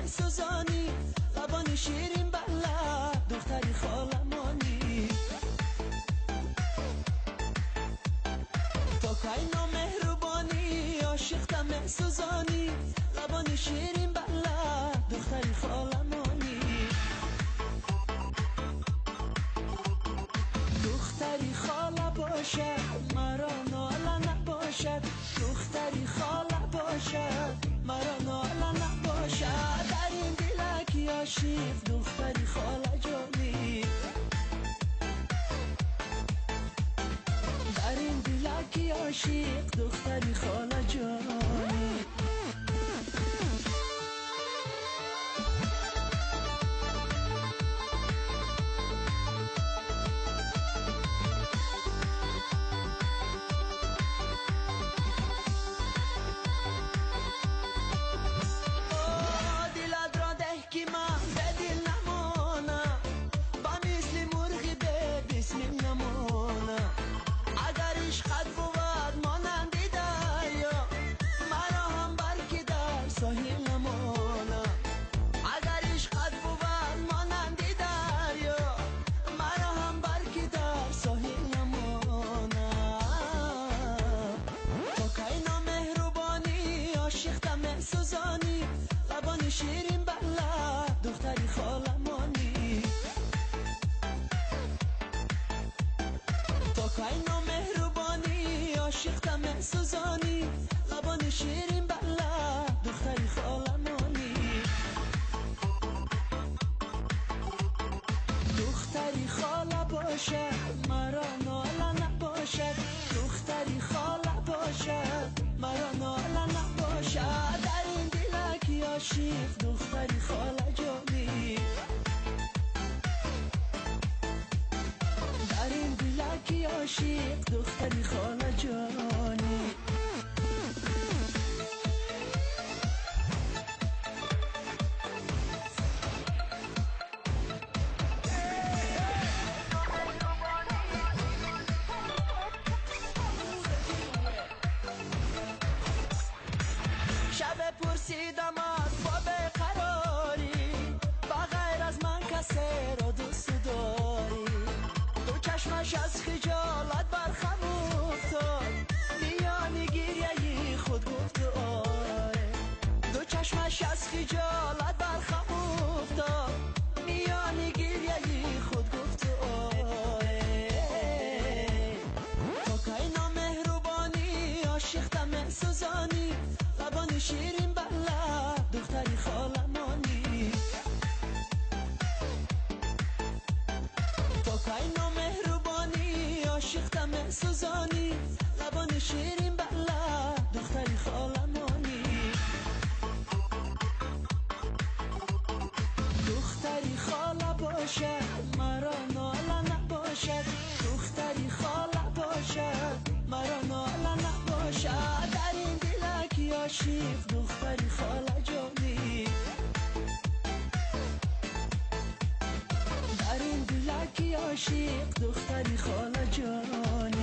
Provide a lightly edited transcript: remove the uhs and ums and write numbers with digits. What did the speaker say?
سوزانی، لبانی شیرین بلد دختری خالمانی. تو کای نامهربانی عاشقتم سوزانی، لبانی شیرین بلد دختری خالمانی. دختری خاله باشد مرا ناله نباشد، دختری خاله باشد مرا ناله نباشد. در این دلک عاشق دختری خاله جانی، در این دلک عاشق دختری خاله جانی. سوزانی، لبانی شیرین بلد دختری خالمانی. تو کای نامهربانی عاشقتم سوزانی، لبانی شیرین بلد دختری خالمانی. دختری خاله باشد مرا ناله نباشد، دختری خاله باشد مرا ناله نباشد. در این دلک عاشق دختری خاله جانی، در این دلک عاشق دختری خاله جانی. شب پرسیدم از با بقراری، بغیر از من کسی را دوست داری. دو چشمش از خجالت برخم افتاد، میان گریه خود گفت آره. دو چشمش از خجالت برخم افتاد، میان گریه خود گفت آره. تو کای نامهربانی عاشقتم سوزانی، لبانی شیرین بلد دختری خالمانی. تو کای نامهربانی عاشقتم سوزانی، لبانی شیرین بلد دختری خالمانی. دختری خاله باشد مرا ناله نباشد، دختری خاله باشد مرا ناله نباشد. در این دلک عاشق دختری خاله جانی، در این دلک عاشق دختری خاله جانی.